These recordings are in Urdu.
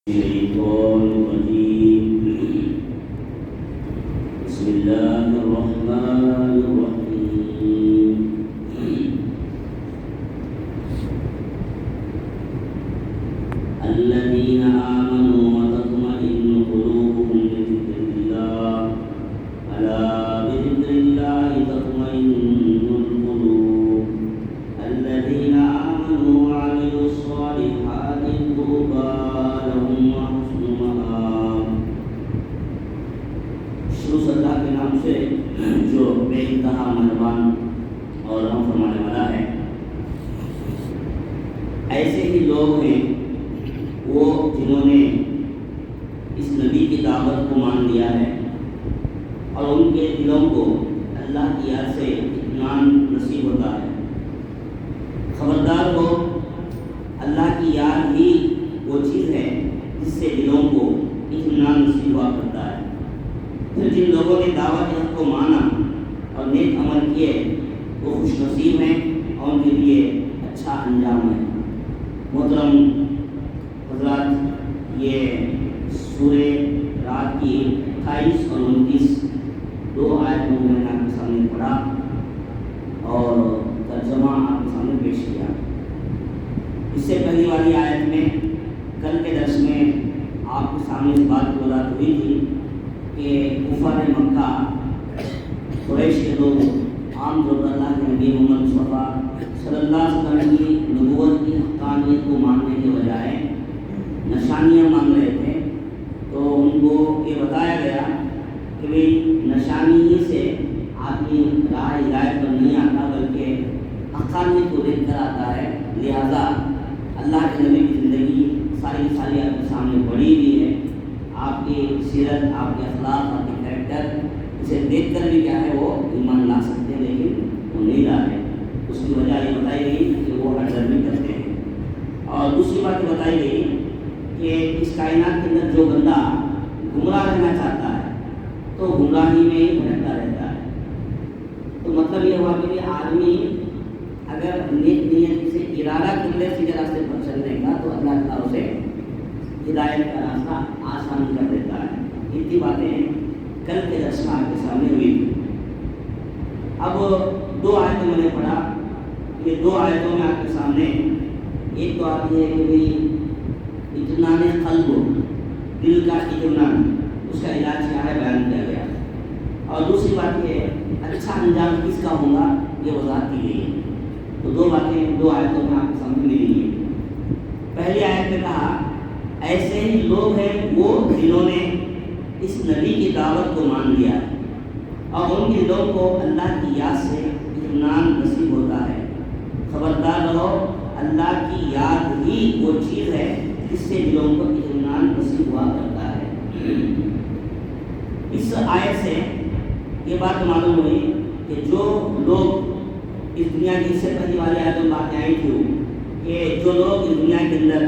الشيطان الرجيم. بسم الله الرحمن الرحيم. الذين آمنوا وتطمئن قلوبهم بذكر الله ألا بذكر الله تطمئن القلوب الذين آمنوا وعملوا الصالحات طوبى لهم وحسن مآب. شروع اللہ کے نام سے جو بے انتہا مہربان اور رحم فرمانے والا ہے. ایسے ہی لوگ ہیں وہ جنہوں نے اس نبی کی دعوت کو مان لیا ہے اور ان کے دلوں کو اللہ کی یاد سے اطمینان نصیب ہوتا ہے. خبردار ہو، اللہ کی یاد ہی وہ چیز ہے جس سے دلوں کو اطمینان نصیب ہوا کرتا ہے. پھر جن لوگوں نے دعوت حق کو مانا اور نیک عمل کیے وہ خوش نصیب ہیں اور ان کے لیے اچھا انجام ہے. محترم حضرات، یہ سورہ رات کی 28 اور 29 دو آیتوں میں نے آپ کے سامنے پڑھا اور ترجمہ آپ کے سامنے پیش کیا. اس سے پہلی والی آیت میں کل کے درس میں آپ کے سامنے اس بات کی وضاحت ہوئی تھی کہ کفار مکہ قریش کے لوگ عام طور پر اللہ کے نبی محمد مصطفیٰ صلی اللہ علیہ وسلم کی نبوت کی حقانیت کو ماننے کے بجائے نشانیاں مانگ رہے تھے. تو ان کو یہ بتایا گیا کہ بھئی نشانی ہی سے آدمی راہ ہدایت پر نہیں آتا بلکہ حقانیت کو دیکھ کر آتا ہے. لہذا اللہ کے نبی کی زندگی ساری آپ کے سامنے پڑی ہوئی ہے. آپ کی سیرت، آپ کے اخلاق، آپ کے کریکٹر، اسے دیکھ کر بھی کیا ہے وہ ایمان لا سکتے ہیں لیکن وہ نہیں لا رہے. اس کی وجہ یہ بتائی گئی کہ وہ ہٹرمی کرتے ہیں. اور دوسری بات یہ بتائی گئی کہ اس کائنات کے اندر جو بندہ گمراہ رہنا چاہتا ہے تو گمراہی میں ہی بھٹکتا رہتا ہے. تو مطلب یہ ہوا کہ آدمی اگر نیک نیت سے ارادہ کر لے سیدھے راستے پر چلنے کا تو اللہ تعالیٰ اسے ہدایت کا راستہ آسان کر دیتا ہے. اتنی باتیں کل کے درس میں آپ کے سامنے ہوئی تھی. اب دو آیتیں میں نے پڑھا. یہ دو آیتوں میں آپ کے سامنے ایک تو آتی ہے کہ بھئی اطمینان قلب، دل کا اطمینان، اس کا علاج کیا ہے بیان کیا گیا. اور دوسری بات یہ اچھا انجام کس کا ہوگا یہ وضاحت کی گئی ہے. تو دو باتیں دو آیتوں میں آپ کے سامنے ملی ہیں. پہلی آیت میں کہا ایسے ہی لوگ ہیں وہ جنہوں نے اس نبی کی دعوت کو مان لیا اور ان کے دلوں کو اللہ کی یاد سے اطمینان نصیب ہوتا ہے. خبردار رہو، اللہ کی یاد ہی وہ چیز ہے جس سے دلوں کو اطمینان نصیب ہوا کرتا ہے. اس آیت سے یہ بات معلوم ہوئی کہ جو لوگ اس دنیا کی اس سے پہلی والی آیتوں میں باتیں آئی تھیں کہ جو لوگ اس دنیا کے اندر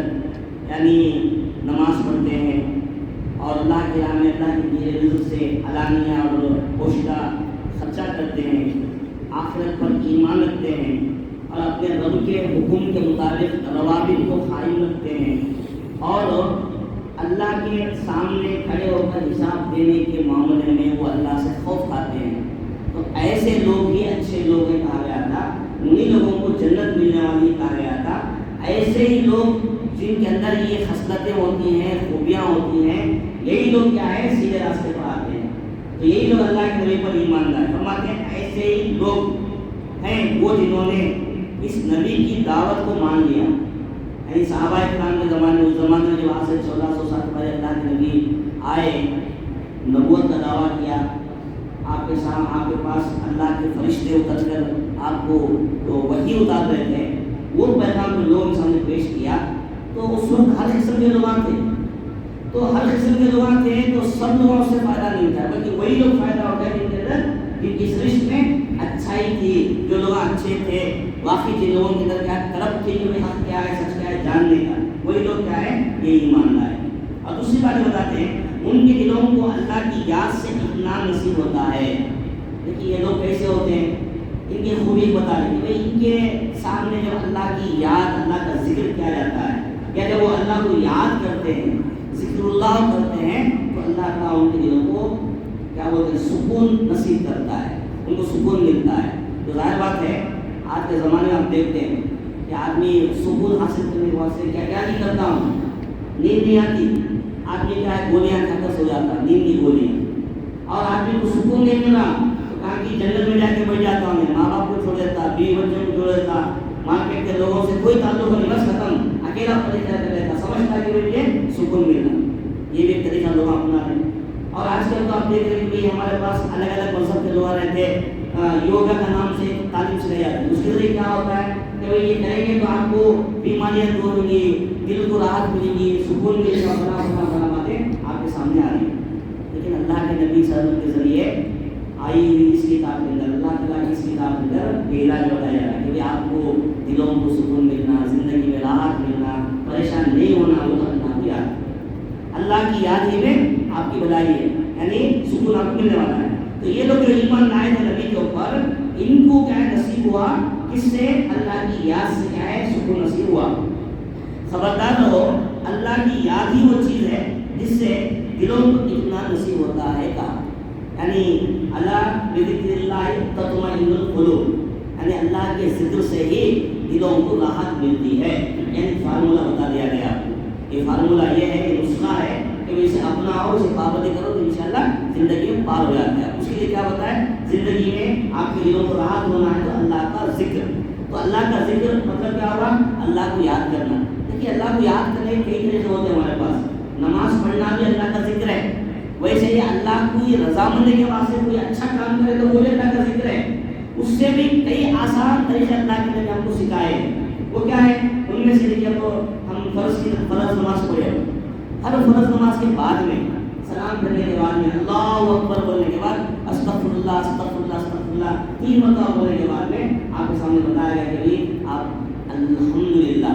یعنی نماز پڑھتے ہیں اور اللہ کے راہ میں اللہ کے رزق سے علانیہ اور پوشیدہ خرچہ کرتے ہیں، آخرت پر ایمان رکھتے ہیں اور اپنے رب کے حکم کے مطابق روابط کو قائم رکھتے ہیں اور اللہ کے سامنے کھڑے ہو کر حساب دینے کے معاملے میں وہ اللہ سے خوف کھاتے ہیں. تو ایسے لوگ ہی اچھے لوگ ہیں کہا گیا تھا. انہی لوگوں کو جنت ملنے والی کہا گیا تھا. ایسے ہی لوگ جن کے اندر یہ خصلتیں ہوتی ہیں، خوبیاں ہوتی ہیں، یہی لوگ کیا ہے سیدھے راستے پر آتے ہیں. تو یہی لوگ اللہ کے نبی پر ایمان لائے. فرماتے ہیں ایسے ہی لوگ ہیں وہ جنہوں نے اس نبی کی دعوت کو مان لیا. یعنی صحابہ کرام کے زمانے، اس زمانے میں جو آج سے 1400 سال پہلے اللہ کے نبی آئے، نبوت کا دعویٰ کیا، آپ کے سامنے آپ کے پاس اللہ کے فرشتے اتر کر آپ کو وحی اتار رہے تھے، وہ پیغام کو لوگوں کے سامنے پیش کیا. تو اس وقت ہر قسم کے لوگ تھے. تو ہر قسم کے لوگ تھے تو سب لوگوں سے فائدہ نہیں تھا بلکہ وہی لوگ فائدہ ہوتا ہے جن کے اندر جن کی سرشت میں اچھائی تھی، جو لوگ اچھے تھے، واقعی جن لوگوں کے اندر کیا طلب تھی کہ حق کیا ہے سچ کیا ہے جاننے کا، وہی لوگ کیا ہے یہ ایمان لائے. اور دوسری بات بتاتے ہیں ان کے دلوں کو اللہ کی یاد سے اطمینان نصیب ہوتا ہے. دیکھیے یہ لوگ کیسے ہوتے ہیں، ان کی خوبی بتا رہی ہے. ان کے سامنے جب اللہ کی یاد، اللہ کا ذکر کیا جاتا ہے یا جب وہ اللہ کو یاد کرتے ہیں ذکر اللہ کرتے ہیں تو اللہ تعالیٰ ان کے دلوں کو کیا بولتے ہیں سکون نصیب کرتا ہے، ان کو سکون ملتا ہے. تو ظاہر بات ہے آج کے زمانے میں آپ دیکھتے ہیں کہ آدمی سکون حاصل کرنے کے واسطے کیا کیا نہیں کرتا ہوں، نیند نہیں آتی، آدمی کیا ہے گولیاں کھا کر سو جاتا ہے، نیند کی گولیاں. اور آدمی کو سکون نہیں ملا تو کہا کہ جنگل میں جا کے بیٹھ جاتا ہوں، ماں باپ کو چھوڑ دیتا، بیوی بچوں کو چھوڑ دیتا، مارکیٹ کے لوگوں سے کوئی تعلق نہیں، بس ختم، اکیلا پریشان رہتا، سمجھتا کہ مجھے سکون ملنا. یہ بھی ایک طریقہ لوگ اپنا رہے ہیں. اور آج کل تو آپ دیکھ رہے ہیں کہ ہمارے پاس الگ الگ مذہب کے لوگ رہتے ہیں، یوگا کا نام سے تعلیم سکھائی جاتی ہے. اس کے ذریعے کیا ہوتا ہے کہ بھائی یہ کریں گے تو آپ کو بیماریاں دور ہوں گی، دل کو راحت ملے گی، سکون ملے گا، بڑا باتیں آپ کے سامنے آ رہی ہیں. لیکن اللہ کے نبی صلی اللہ علیہ وسلم کے ذریعے آئی ہوئی اس کتاب کے اندر، اللہ تعالیٰ کی اس کتاب کے اندر یہ علاج بتایا جا رہا ہے کہ آپ کو دلوں کو سکون ملنا، زندگی میں راحت ملنا، پریشان نہیں ہونا، وہ اللہ کی یاد، اللہ کی یاد ہی میں آپ کی بھلائی ہے، یعنی سکون آپ کو ملنے والا ہے. تو یہ لوگ جو ایمان لائے تھے نبی کے اوپر، ان کو کیا نصیب ہوا، کس سے؟ اللہ کی یاد سے کیا ہے سکون نصیب ہوا. خبردار رہو، اللہ کی یاد ہی وہ چیز ہے جس سے دلوں کو اطمینان نصیب ہوتا ہے. کہا یعنی اللہ بذکر اللہ تطمئن القلوب، یعنی اللہ کے ذکر سے ہی دلوں کو راحت ملتی ہے. یعنی فارمولہ بتا دیا گیا آپ کو. یہ فارمولہ یہ ہے، یہ نسخہ ہے کہ اسے اپناؤ، اسے پابندی کرو تو انشاءاللہ زندگی میں پار ہو جاتا ہے. اس کے لیے کیا بتایا؟ زندگی میں آپ کے دلوں کو راحت ہونا ہے تو اللہ کا ذکر. تو اللہ کا ذکر مطلب کیا ہوگا؟ اللہ کو یاد کرنا. دیکھیے اللہ کو یاد کرنے کے کئی طریقے ہوتے ہیں ہمارے پاس. نماز پڑھنا بھی اللہ کا ذکر ہے. ویسے ہی اللہ کو یہ رضامندی کے واسطے کوئی اچھا کام کرے تو وہ بھی اللہ کا ذکر ہے. اس سے بھی کئی آسان طریقے اللہ کے نے ہم کو سکھائے. وہ کیا ہے؟ ان میں سے دیکھیے ہم فرض نماز پڑھے، ہر فرض نماز کے بعد میں سلام کرنے کے بعد میں اللہ اکبر بولنے کے بعد استغفر اللہ استغفر اللہ استغفر اللہ 3 مرتبہ بولنے کے بعد میں آپ کے سامنے بتایا گیا کہ آپ الحمدللہ،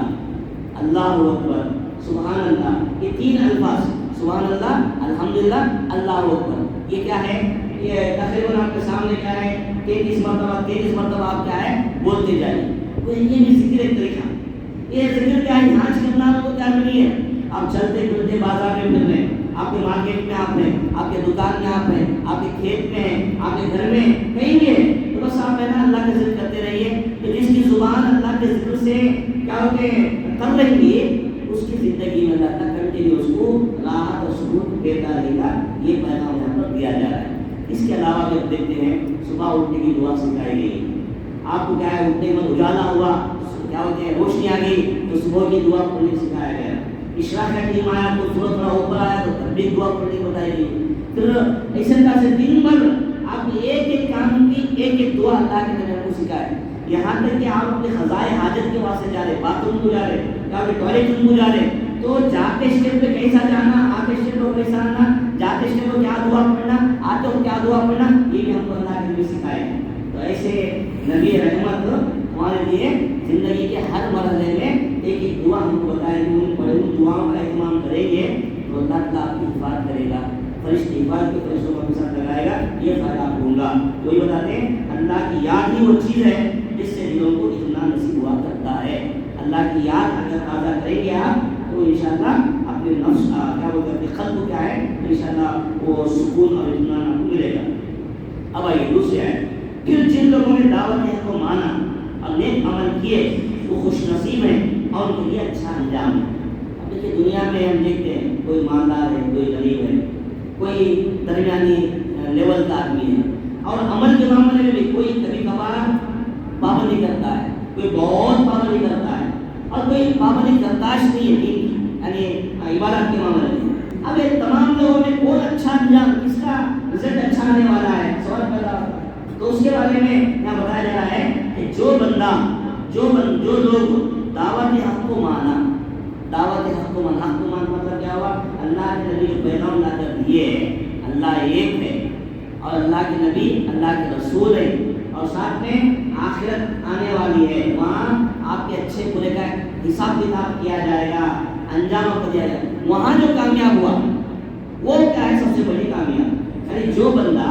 اللہ اکبر، سبحان اللہ، یہ 3 الفاظ سبحان اللہ، الحمدللہ، اللہ اکبر، یہ کیا ہے؟ یہ تقریباً آپ کے سامنے کیا ہے 33 مرتبہ آپ کیا ہے بولتے جائیں. یہ بھی ذکر ایک طریقہ. یہ ذکر کیا ہے؟ ناچ کرنا تو کیا نہیں ہے. آپ چلتے پھرتے بازار میں پھر رہے ہیں، آپ کے مارکیٹ میں آپ ہیں، آپ کے دکان میں آپ ہیں، آپ کے کھیت میں ہیں، آپ کے گھر میں کہیں بھی ہے، تو بس آپ ہے نا اللہ کا ذکر کرتے رہیے. تو جس کی زبان اللہ کے ذکر سے کیا ہوتے کر رہی ہے اس کی زندگی میں اللہ تعالیٰ کنٹینیو اس کو راحت اور سکون دیتا رہے گا. یہ پیغام یہاں پر دیا جا رہا ہے. اس کے علاوہ بھی دیکھتے ہیں صبح اٹھنے کی دعا سکھائی گئی. آپ کو کیا ہے اٹھنے میں اجالا ہوا، کیا ہوتے ہیں روشنی آ گئی تو صبح کی دعا پڑھنے سکھایا گیا. اشراق کا ٹائم آیا تو سورج تھوڑا اوپر آیا تو تب بھی دعا پڑھنے بتائی گئی. پھر ایسے طرح سے دن بھر آپ ایک ایک کام کی ایک ایک دعا اللہ کے نبی کو سکھائے. یہاں تک کہ آپ اپنے خزائے حاجت کے واسطے جا رہے، باتھ روم کو جا رہے یا پھر ٹوائلٹ روم کو جا رہے، تو جاتے اسٹیپ پہ کیسا جانا، آتے اسٹیپ پہ کیسا آنا، جاتے اسٹیپ پہ کیا دعا پڑھنا، آتے ہو کیا دعا پڑھنا، یہ بھی ہم کو اللہ کے نبی سکھائے. تو ایسے نبی رحمت ہمارے لیے زندگی کے ہر مرحلے میں ایک ایک دعا ہم کو بتائے کہ ان پڑھے ان دعاؤں کا اہتمام کریں گے تو اللہ تعالیٰ آپ کی حفاظت کرے گا. فرشتے حفاظت کے فرشتوں کو اپنے ساتھ لگائے گا، یہ فائدہ آپ کو ہوگا. وہی بتاتے ہیں اللہ کی یاد ہی وہ چیز ہے جس سے دلوں کو اطمینان نصیب ہوا کرتا ہے. اللہ کی یاد اگر تازہ کریں گے آپ تو انشاءاللہ اپنے نفس کیا بولتے ہیں قلب کو کیا ہے انشاءاللہ وہ سکون اور اطمینان آپ کو ملے گا. اب آئیے دوسرے ہے، پھر جن لوگوں نے دعوت حق کو مانا اور نیک عمل کیے وہ خوش نصیب ہیں اور ان کے لیے اچھا انجام ہے. اب دیکھیے دنیا میں ہم دیکھتے ہیں کوئی مالدار ہے، کوئی غریب ہے، کوئی درمیانی لیول کا آدمی ہے، اور عمل کے معاملے میں بھی کوئی کبھی کبھار پابندی کرتا ہے، کوئی بہت پابندی کرتا ہے، اور کوئی پابندی کرتاش نہیں ہے یعنی عبادت کے معاملے میں. اب یہ تمام لوگوں میں کون اچھا انجام، کس کا رزلٹ اچھا آنے والا ہے، سوال پیدا ہوتا ہے. تو اس کے بارے میں یہاں بتایا جا رہا ہے کہ جو بندہ جو لوگ دعوت حق کو مانا، دعوت حق کو مانا مطلب کیا ہوا؟ اللہ کے نبی جو پیغام لا کر دیے، اللہ ایک ہے اور اللہ کے نبی اللہ کے رسول ہے، اور ساتھ میں آخرت آنے والی ہے، وہاں آپ کے اچھے برے کا حساب کتاب کیا جائے گا، انجام کو دیا جائے گا. وہاں جو کامیاب ہوا وہ کیا ہے؟ سب سے بڑی کامیاب. یعنی جو بندہ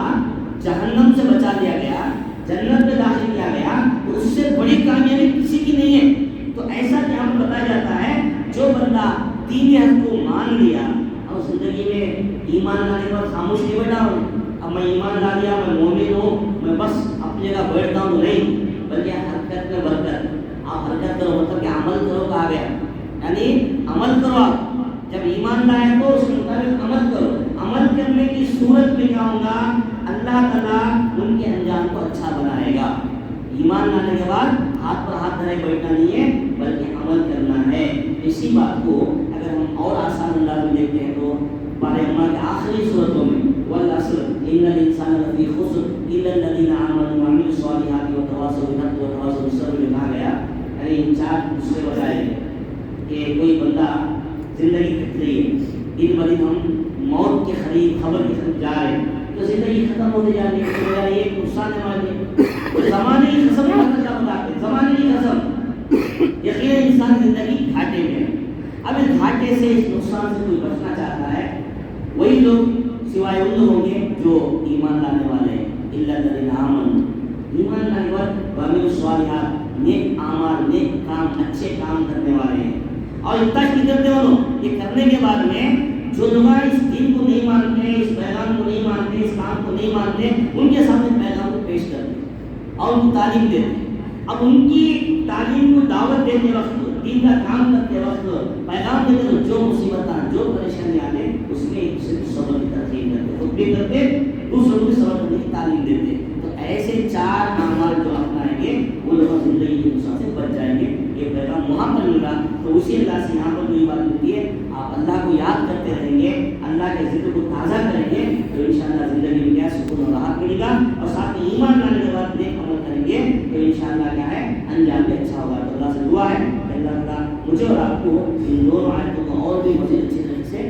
جہنم سے بچا لیا گیا، جنت میں داخل کیا گیا، تو اس سے بڑی کامیابی کسی کی نہیں ہے. تو ایسا کہ ہمیں بتایا جاتا ہے جو بندہ دین حق کو مان لیا اور زندگی میں ایمان لانے کے بعد خاموش نہیں بیٹھا ہوں، اب میں ایمان لا لیا، میں مومن ہوں، میں بس اپنی جگہ بیٹھتا ہوں، نہیں، بلکہ حرکت میں برکت. آپ حرکت کرو مطلب کہ عمل کرو کہا گیا، یعنی عمل کرو. آپ جب ایمان لائے تو اس کے مطابق عمل کرو. عمل کرنے کی صورت میں کیا ہوگا؟ اللہ تعالیٰ ان کے انجام کو اچھا بنائے گا. ایمان لانے کے بعد ہاتھ پر ہاتھ دھرے بیٹھنا نہیں ہے بلکہ عمل کرنا ہے. اسی بات کو اگر ہم اور آسان انداز میں دیکھتے ہیں تو پارے امہ کے آخری صورتوں میں والعصر ان الانسان لفی خسر الا الذین آمنوا وعملوا الصالحات وتواصوا بالحق وتواصوا بالصبر میں کہا گیا. یعنی ان چار دوسرے بتائے کہ کوئی بندہ زندگی کٹ رہی ہے، دن بدن ہم موت کے قریب خبر کے قریب جا رہے ہیں تو زندگی ختم ہوتے جا رہی ہے. یہ نقصان ہے ہمارے زمانے کی قسم بتاتے، زمانے کی قسم یقیناً انسان زندگی گھاٹے میں ہے. اب اس گھاٹے سے اس نقصان سے کوئی بچنا چاہتا ہے، وہی لوگ سوائے ان لوگوں کے جو ایمان لانے والے ہیں. الا الذین آمنوا، ایمان لانے والے وعملوا الصالحات، نیک اعمال، نیک کام، اچھے کام کرنے والے ہیں. اور اتنا ہی کرتے ہو لوگ، یہ کرنے کے بعد میں جو لوگ اس دین کو نہیں مانتے، اس پیغام کو نہیں مانتے، اس کام کو نہیں مانتے، ان کے سامنے پیغام کو پیش کرتے اور ان کو تعلیم دیتے. اب ان کی تعلیم کو دعوت دیتے وقت، دین کا کام کرتے وقت، پیغام دیتے وقت جو مصیبتیں، جو پریشانیاں آتے اس میں ایک دوسرے کو صبر کی ترغیب کرتے، خود بھی کرتے، دوسروں کو بھی صبر کرنے کی تعلیم دیتے. تو ایسے چار اعمال جو اپنائیں گے وہ لوگ زندگی کے نقصان سے بچ جائیں گے. یہ پیغام وہاں پر ملا. تو اسی اللہ سے یہاں پر جو بات ملتی ہے، آپ اللہ کو یاد کرتے رہیں گے، اللہ کے ذکر کو تازہ کریں گے تو انشاءاللہ زندگی میں کیا سکون اور راحت ملے گا. اور ساتھ میں ایمان لانے کے بعد نیک عمل کریں گے تو انشاءاللہ کیا ہے انجام بھی اچھا ہوگا. تو اللہ سے دعا ہے کہ اللہ تعالیٰ مجھے اور آپ کو ان دونوں آیتوں کو اور بھی مزید اچھی طرح سے